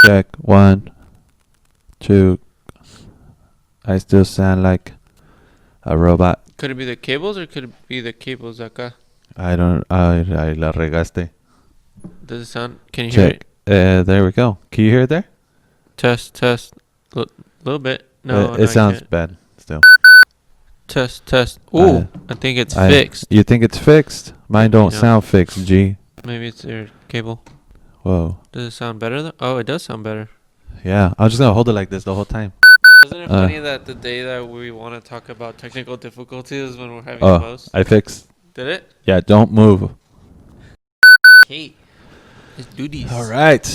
Check 1, 2. I still sound like a robot. Could it be the cables or could it be the cables acá? I don't. I la regaste. Does it sound? Can you hear Check. it? There we go. Can you hear it there? Test. Little bit. No, It I sounds can't. bad still. Test. Ooh, I think it's fixed. You think it's fixed? Mine don't sound fixed, G. Maybe it's your cable. Whoa. Does it sound better though? Oh, it does sound better. Yeah, I'm just gonna hold it like this the whole time. Isn't it funny that the day that we want to talk about technical difficulties is when we're having the most? I fixed. Did it? Yeah, don't move. Okay. Let's do these. All right.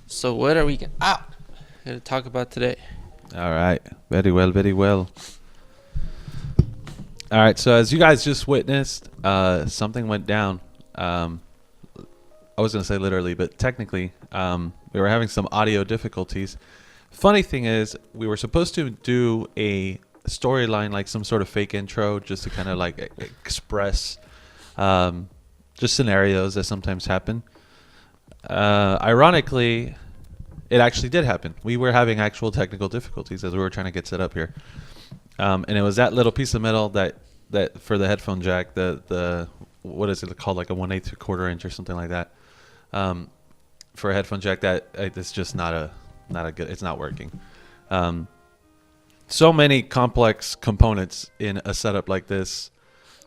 So what are we going to talk about today? All right. Very well, very well. All right. So as you guys just witnessed, something went down. I was going to say literally, but technically, we were having some audio difficulties. Funny thing is, we were supposed to do a storyline, like some sort of fake intro, just to kind of like express just scenarios that sometimes happen. Ironically, it actually did happen. We were having actual technical difficulties as we were trying to get set up here. And it was that little piece of metal that for the headphone jack, the what is it called, like a 1/8 quarter inch or something like that, for a headphone jack that it's just not a good, it's not working. So many complex components in a setup like this,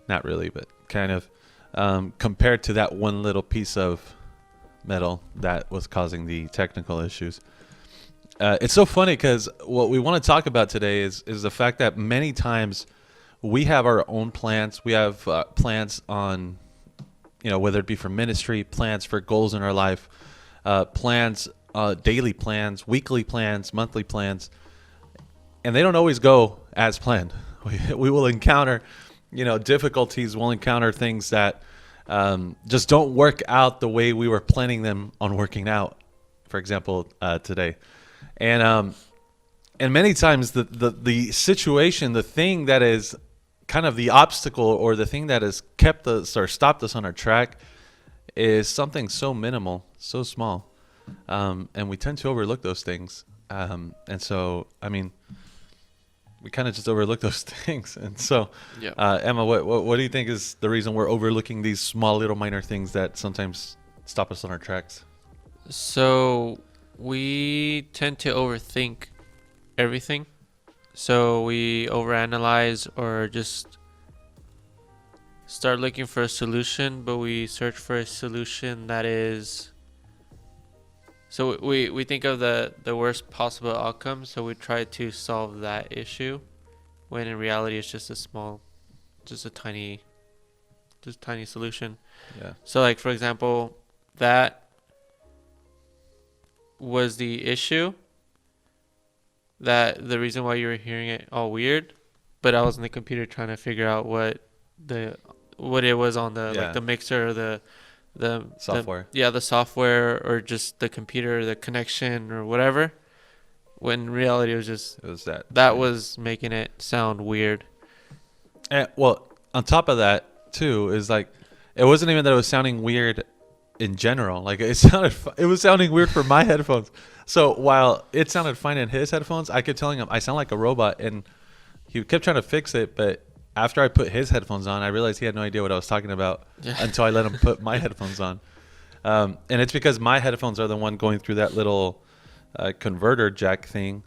not really, but kind of, compared to that one little piece of metal that was causing the technical issues. It's so funny because what we want to talk about today is the fact that many times we have our own plans. We have plans on, whether it be for ministry, plans for goals in our life, plans, daily plans, weekly plans, monthly plans, and they don't always go as planned. We will encounter, difficulties. We'll encounter things that just don't work out the way we were planning them on working out. For example, today, and many times the situation, the thing that is kind of the obstacle or the thing that has kept us or stopped us on our track is something so minimal, so small, and we tend to overlook those things. And so, I mean, we kind of just overlook those things. And so, Yeah. Emma, what do you think is the reason we're overlooking these small little minor things that sometimes stop us on our tracks? So we tend to overthink everything. So we overanalyze or just start looking for a solution, but we search for a solution that is... So we think of the worst possible outcome, so we try to solve that issue, when in reality it's just a tiny solution. Yeah. So like, for example, that was the issue, that the reason why you were hearing it all weird, but I was in the computer trying to figure out what it was on the like the mixer or the software. The software, or just the computer, the connection or whatever. When in reality it was that was making it sound weird. And well, on top of that too is like, it wasn't even that it was sounding weird in general. Like it was sounding weird for my headphones. So while it sounded fine in his headphones, I kept telling him I sound like a robot, and he kept trying to fix it. But after I put his headphones on, I realized he had no idea what I was talking about until I let him put my headphones on. And it's because my headphones are the one going through that little converter jack thing,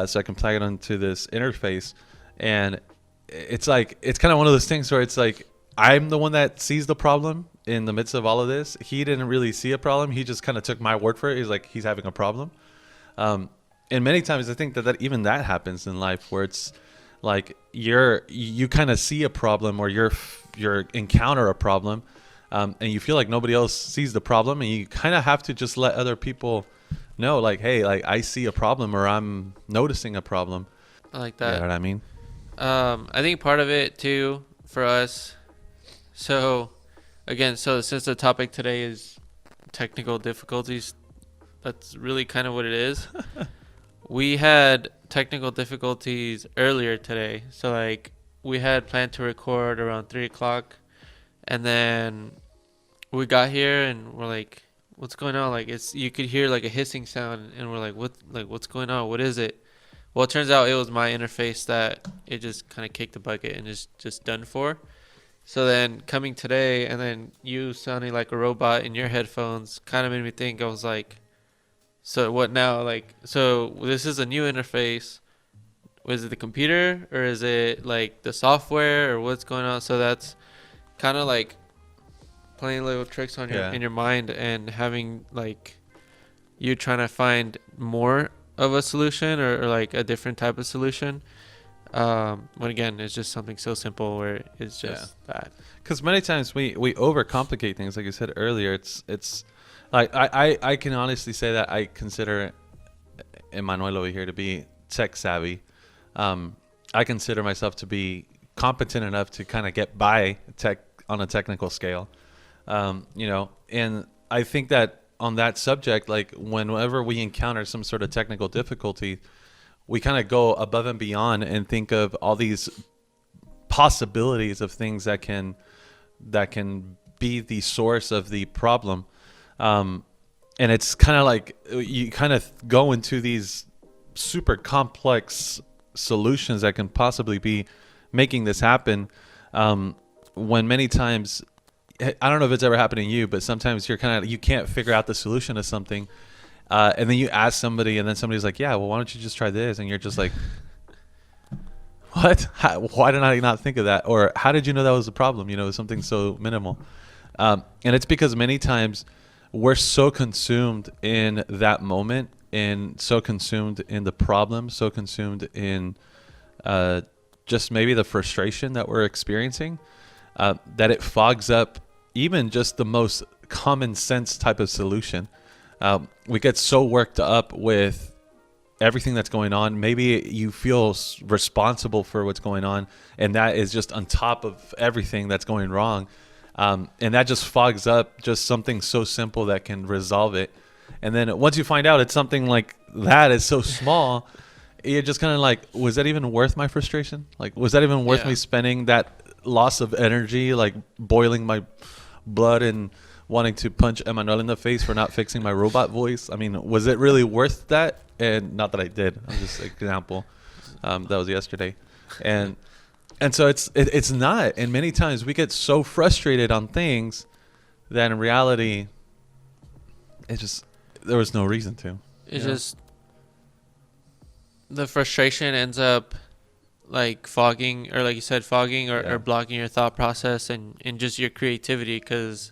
so I can plug it onto this interface. And it's like, it's kind of one of those things where it's like, I'm the one that sees the problem in the midst of all of this. He didn't really see a problem. He just kind of took my word for it. He's like, he's having a problem. And many times I think that even that happens in life, where it's like you kind of see a problem, or you're encounter a problem, and you feel like nobody else sees the problem, and you kind of have to just let other people know, like, hey, like, I see a problem, or I'm noticing a problem. I like that. You know what I mean? I think part of it too for us. So again, since the topic today is technical difficulties, that's really kind of what it is. We had technical difficulties earlier today. So like, we had planned to record around 3 o'clock, and then we got here and we're like, what's going on? Like you could hear like a hissing sound, and we're like, what's going on? What is it? Well, it turns out it was my interface that it just kind of kicked the bucket and is just done for. So then coming today, and then you sounding like a robot in your headphones kind of made me think. I was like, so what now? Like, so this is a new interface. Was it the computer, or is it like the software, or what's going on? So that's kind of like playing little tricks on your in your mind, and having like you trying to find more of a solution, or like a different type of solution. When again, it's just something so simple where it's just that. Because many times we overcomplicate things, like you said earlier. It's like I can honestly say that I consider Emmanuel over here to be tech savvy. I consider myself to be competent enough to kind of get by tech on a technical scale. And I think that on that subject, like whenever we encounter some sort of technical difficulty, we kind of go above and beyond and think of all these possibilities of things that can be the source of the problem. And it's kind of like you kind of go into these super complex solutions that can possibly be making this happen. When many times, I don't know if it's ever happened to you, but sometimes you can't figure out the solution to something. And then you ask somebody, and then somebody's like, yeah, well, why don't you just try this? And you're just like, what? Why did I not think of that? Or how did you know that was a problem? Something so minimal. And it's because many times we're so consumed in that moment, and so consumed in the problem, so consumed in just maybe the frustration that we're experiencing, that it fogs up even just the most common sense type of solution. We get so worked up with everything that's going on. Maybe you feel responsible for what's going on, and that is just on top of everything that's going wrong. And that just fogs up just something so simple that can resolve it. And then once you find out it's something like that is so small, you're just kind of like, was that even worth my frustration? Like, was that even worth me spending that loss of energy, like boiling my blood and wanting to punch Emmanuel in the face for not fixing my robot voice? I mean, was it really worth that? And not that I did. I'm just an example. That was yesterday. And so it's not. And many times we get so frustrated on things that in reality, there was no reason to. It's just the frustration ends up like fogging, or like you said, or blocking your thought process and just your creativity. Because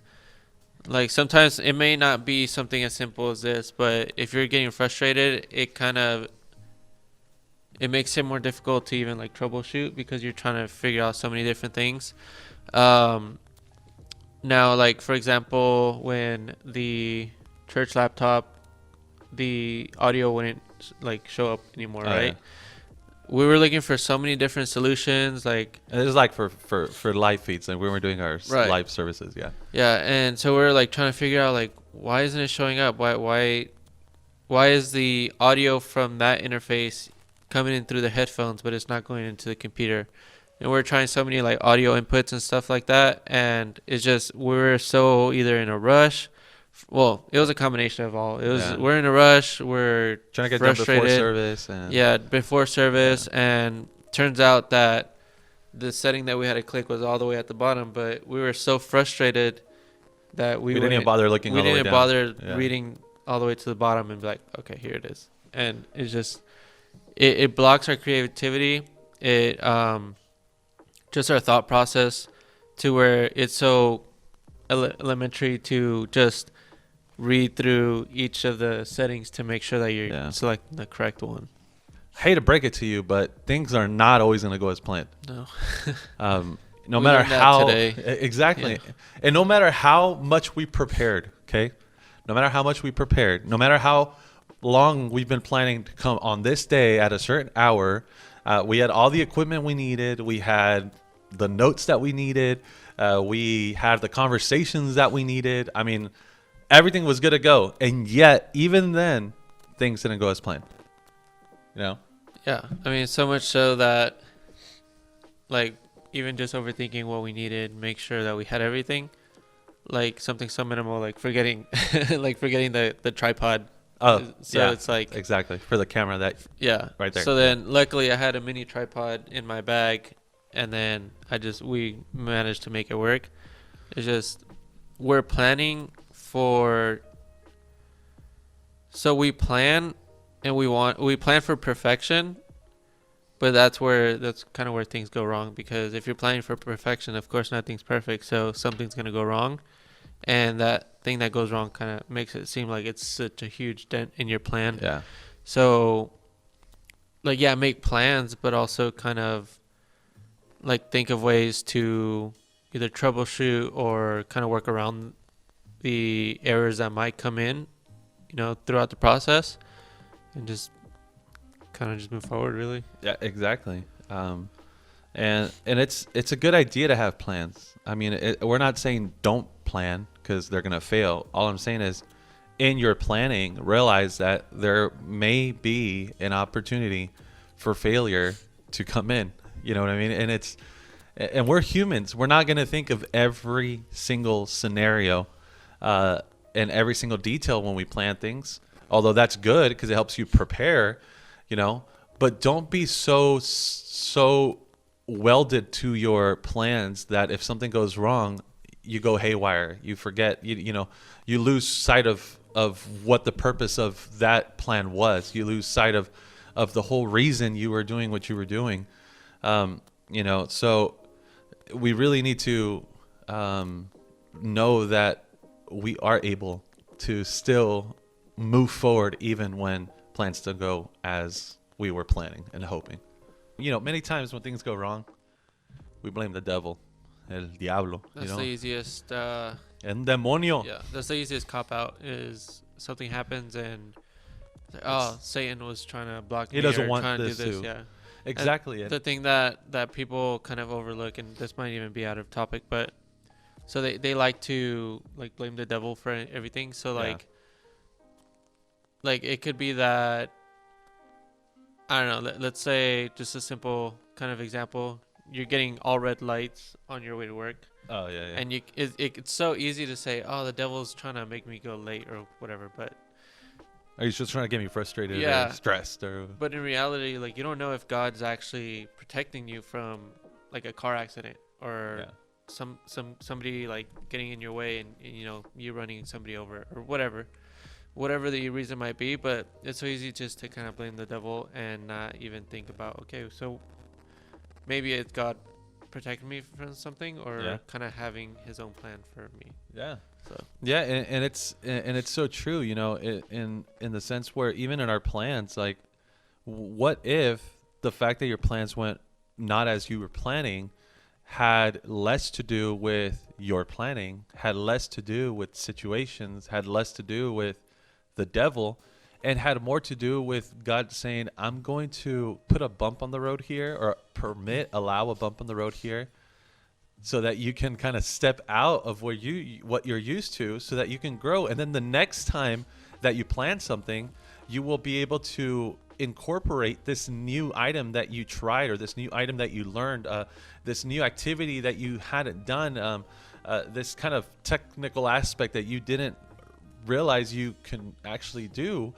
like sometimes it may not be something as simple as this, but if you're getting frustrated, it makes it more difficult to even like troubleshoot, because you're trying to figure out so many different things. Now, like for example, when the church laptop, the audio wouldn't like show up anymore, right? We were looking for so many different solutions. Like it was like for live feeds, like we were doing our live services. And so we're like trying to figure out like, why isn't it showing up? Why is the audio from that interface coming in through the headphones, but it's not going into the computer? And we're trying so many like audio inputs and stuff like that, and it's just we're so either in a rush. Well, it was a combination of all. It was we're in a rush, we're trying to get frustrated. done before service. Before service, and turns out that the setting that we had to click was all the way at the bottom, but we were so frustrated that we didn't even bother looking all the way down. We didn't bother reading all the way to the bottom and be like, okay, here it is. And it's just, it blocks our creativity. It just our thought process, to where it's so elementary to just read through each of the settings to make sure that you're selecting the correct one. I hate to break it to you, but things are not always going to go as planned. No. No matter how and no matter how much we prepared, no matter how long we've been planning to come on this day at a certain hour, we had all the equipment we needed, we had the notes that we needed, we had the conversations that we needed. I mean, everything was good to go, and yet even then things didn't go as planned. I mean, so much so that like even just overthinking what we needed, make sure that we had everything, like something so minimal, like forgetting, like forgetting the tripod. Oh, So yeah, it's like, exactly, for the camera that yeah. right there. So then, luckily, I had a mini tripod in my bag, and then we managed to make it work. It's just we're planning for. So we plan, and we plan for perfection, but that's kind of where things go wrong, because if you're planning for perfection, of course nothing's perfect, so something's gonna go wrong, and that thing that goes wrong kind of makes it seem like it's such a huge dent in your plan. Yeah, So, like, yeah, make plans, but also kind of like think of ways to either troubleshoot or kind of work around the errors that might come in, throughout the process, and just kind of just move forward, really. yeah, exactly. And it's a good idea to have plans. I mean, we're not saying don't plan because they're gonna fail. All I'm saying is, in your planning, realize that there may be an opportunity for failure to come in. You know what I mean? And we're humans. We're not gonna think of every single scenario and every single detail when we plan things. Although that's good because it helps you prepare. But don't be so welded to your plans that if something goes wrong, you go haywire. You forget. You lose sight of what the purpose of that plan was. You lose sight of the whole reason you were doing what you were doing. So we really need to know that we are able to still move forward even when plans don't go as we were planning and hoping. Many times when things go wrong, we blame the devil, el diablo. That's the easiest. El demonio. Yeah, that's the easiest cop out. Is something happens and Satan was trying to block me. He doesn't or want trying to this do this. to. Yeah, Exactly. the thing that people kind of overlook, and this might even be out of topic, but so they like to like blame the devil for everything. So like it could be that, I don't know. Let's say, just a simple kind of example. You're getting all red lights on your way to work. Oh yeah. And it's so easy to say, oh, the devil's trying to make me go late or whatever. But Are you just trying to get me frustrated Yeah. or stressed or? but in reality, like, you don't know if God's actually protecting you from like a car accident or Yeah. somebody like getting in your way, and you running somebody over or whatever the reason might be. But it's so easy just to kind of blame the devil and not even think about, okay, so maybe it's God protecting me from something, or kind of having his own plan for me. Yeah. So Yeah, and it's so true, in the sense where even in our plans, like, what if the fact that your plans went not as you were planning had less to do with your planning, had less to do with situations, had less to do with the devil, and had more to do with God saying, I'm going to put a bump on the road here, or allow a bump on the road here, so that you can kind of step out of what you're used to, so that you can grow. And then the next time that you plan something, you will be able to incorporate this new item that you tried, or this new item that you learned, this new activity that you hadn't done, this kind of technical aspect that you didn't realize you can actually do.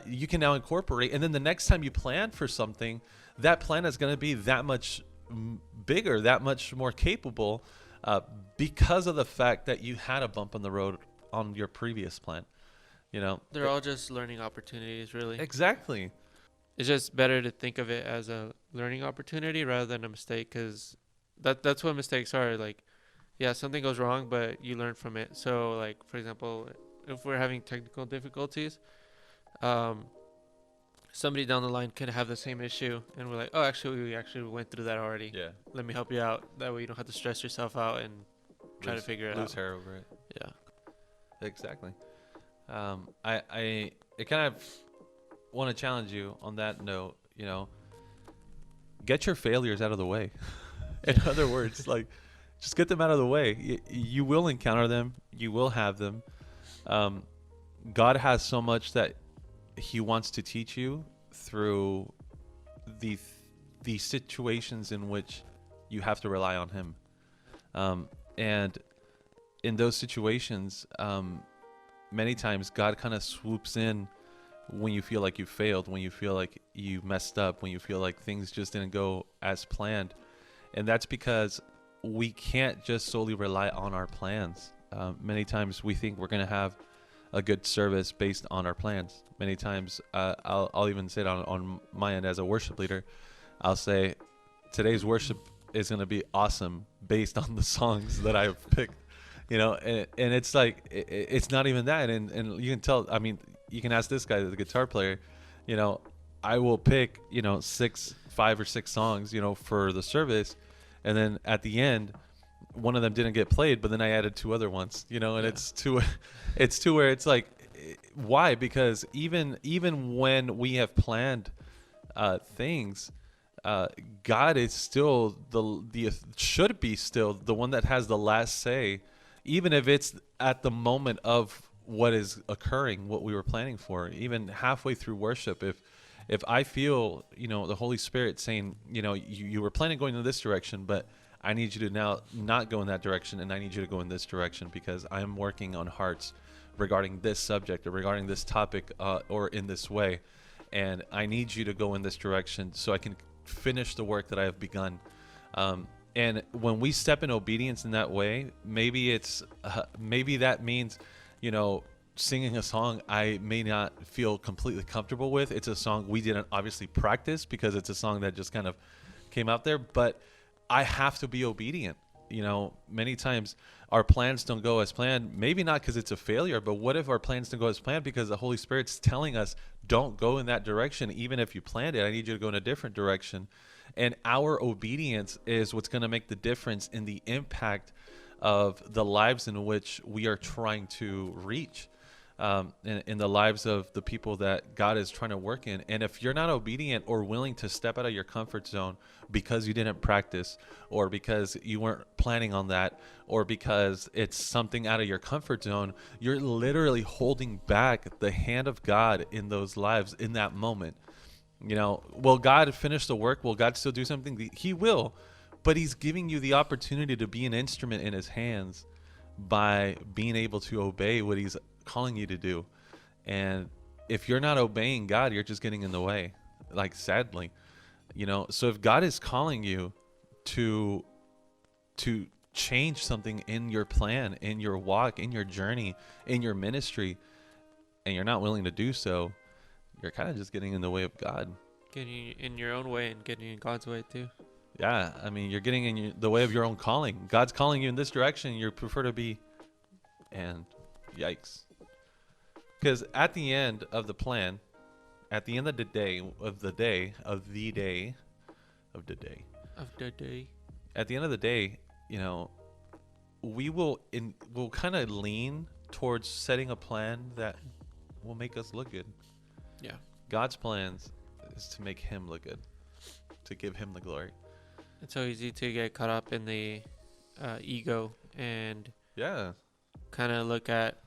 You can now incorporate, and then the next time you plan for something, that plan is going to be that much bigger, that much more capable, because of the fact that you had a bump on the road on your previous plan. they're all just learning opportunities, really. Exactly. It's just better to think of it as a learning opportunity rather than a mistake, because that's what mistakes are. Like, yeah, something goes wrong, but you learn from it. So, like, for example, if we're having technical difficulties, somebody down the line could have the same issue, and we're like, oh, actually, we actually went through that already. Yeah. Let me help you out. That way you don't have to stress yourself out and try to figure it out. Lose hair over it. Yeah. Exactly. I kind of want to challenge you on that note. Get your failures out of the way. In other words, like, just get them out of the way. You will encounter them. You will have them. God has so much that he wants to teach you through the situations in which you have to rely on him. And in those situations, many times God kind of swoops in when you feel like you failed, when you feel like you messed up, when you feel like things just didn't go as planned. And that's because we can't just solely rely on our plans. Many times we think we're going to have a good service based on our plans. Many times, I'll even say it on my end as a worship leader. I'll say today's worship is going to be awesome based on the songs that I've picked. And it's like it's not even that, and you can tell. I mean, you can ask this guy, the guitar player. I will pick 5 or 6 songs, for the service, and then at the end, one of them didn't get played, but then I added 2 other ones, and yeah. it's to where it's like, why? Because even when we have planned things, God is still should be still the one that has the last say, even if it's at the moment of what is occurring, what we were planning for. Even halfway through worship, if I feel the Holy Spirit saying, you were planning going in this direction, but I need you to now not go in that direction, and I need you to go in this direction because I'm working on hearts regarding this subject or regarding this topic, or in this way, and I need you to go in this direction so I can finish the work that I have begun. And when we step in obedience in that way, maybe that means, singing a song I may not feel completely comfortable with. It's a song we didn't obviously practice because it's a song that just kind of came out there, but I have to be obedient. Many times our plans don't go as planned, maybe not because it's a failure, but what if our plans don't go as planned because the Holy Spirit's telling us, don't go in that direction. Even if you planned it, I need you to go in a different direction. And our obedience is what's going to make the difference in the impact of the lives in which we are trying to reach. In the lives of the people that God is trying to work in. And if you're not obedient or willing to step out of your comfort zone because you didn't practice, or because you weren't planning on that, or because it's something out of your comfort zone, you're literally holding back the hand of God in those lives in that moment. Will God finish the work? Will God still do something? He will, but he's giving you the opportunity to be an instrument in his hands by being able to obey what he's calling you to do. And if you're not obeying God, you're just getting in the way, like, sadly. So if God is calling you to change something in your plan, in your walk, in your journey, in your ministry, and you're not willing to do so, you're kind of just getting in the way of God. Getting in your own way and getting in God's way too. Yeah, I mean, you're getting in the way of your own calling. God's calling you in this direction, you prefer to be, and yikes. Because at the end of the plan, at the end of the day, at the end of the day, we'll kind of lean towards setting a plan that will make us look good. Yeah. God's plans is to make him look good, to give him the glory. It's so easy to get caught up in the ego and kind of look at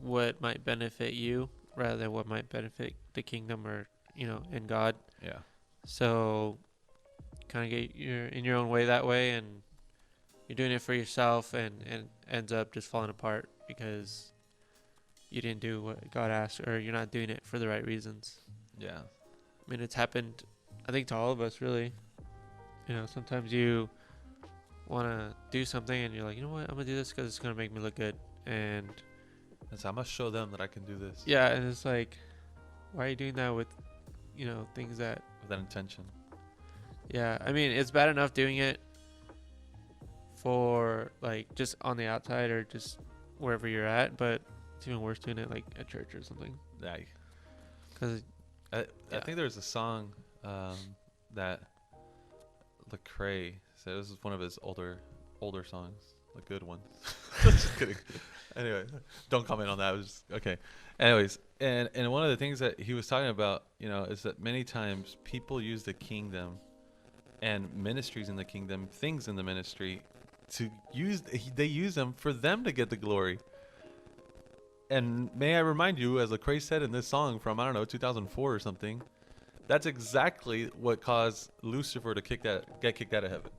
what might benefit you rather than what might benefit the kingdom or in God. Yeah. So kind of get in your own way that way, and you're doing it for yourself, and ends up just falling apart because you didn't do what God asked, or you're not doing it for the right reasons. Yeah. I mean, it's happened, I think, to all of us, really. Sometimes you want to do something and you're like, you know what, I'm going to do this because it's going to make me look good. And I must show them that I can do this. Yeah, and it's like, why are you doing that with, things that... With that intention. Yeah, I mean, it's bad enough doing it for, like, just on the outside or just wherever you're at, but it's even worse doing it, like, at church or something. Yeah. Because... I think there's a song that Lecrae said. This is one of his older songs, the good ones. Just kidding. Anyway, don't comment on that. It was just, okay. Anyways, and one of the things that he was talking about, is that many times people use the kingdom and ministries in the kingdom, things in the ministry, they use them for them to get the glory. And may I remind you, as Lecrae said in this song from, 2004 or something, that's exactly what caused Lucifer to get kicked out of heaven.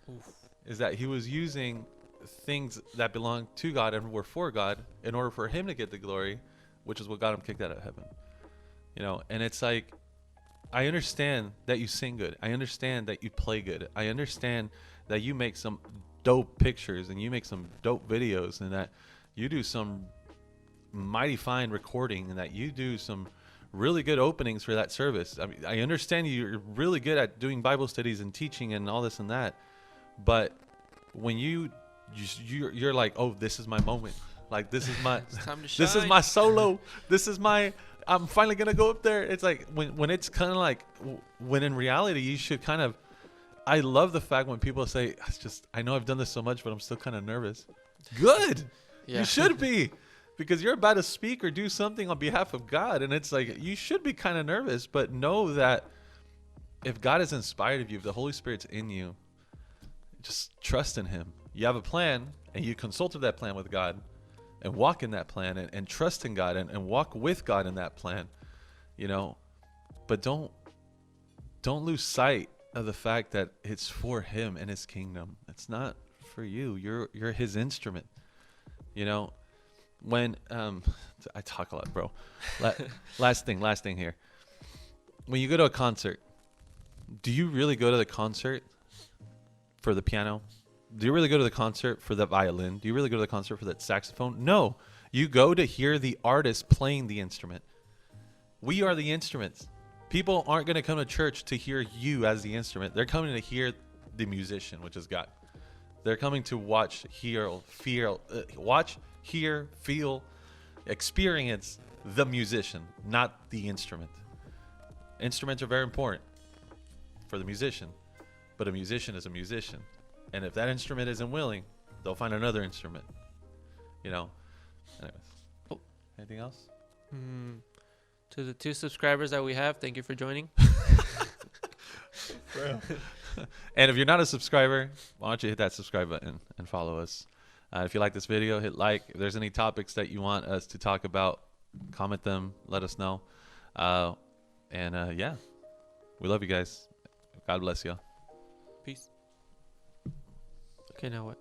Oof. Is that he was using things that belong to God and were for God in order for him to get the glory, which is what got him kicked out of heaven. You know, and it's like, I understand that you sing good. I understand that you play good. I understand that you make some dope pictures and you make some dope videos and that you do some mighty fine recording and that you do some really good openings for that service. I mean, I understand you're really good at doing Bible studies and teaching and all this and that, but when you're like, oh, this is my moment. Like, this is my It's time to shine. this is my solo. This is my, I'm finally gonna go up there. It's like when it's kind of like, when in reality you should kind of, I love the fact when people say, it's just, I know I've done this so much, but I'm still kind of nervous. Good. Yeah. You should be, because you're about to speak or do something on behalf of God, and it's like, you should be kind of nervous, but know that if God is inspired of you, if the Holy Spirit's in you, just trust in him. You have a plan, and you consulted that plan with God, and walk in that plan, and trust in God, and walk with God in that plan, you know. But don't lose sight of the fact that it's for him and his kingdom. It's not for you. You're his instrument, you know. When I talk a lot, bro. Last thing here. When you go to a concert, do you really go to the concert for the piano? Do you really go to the concert for the violin? Do you really go to the concert for that saxophone? No. You go to hear the artist playing the instrument. We are the instruments. People aren't going to come to church to hear you as the instrument. They're coming to hear the musician, which is God. They're coming to watch, hear, feel, experience the musician, not the instrument. Instruments are very important for the musician, but a musician is a musician. And if that instrument isn't willing, they'll find another instrument. You know. Anyways. Oh. Anything else? To the 2 subscribers that we have, thank you for joining. And if you're not a subscriber, why don't you hit that subscribe button and follow us. If you like this video, hit like. If there's any topics that you want us to talk about, comment them. Let us know. Yeah, we love you guys. God bless you. Peace. Okay, now what?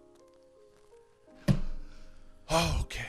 Okay.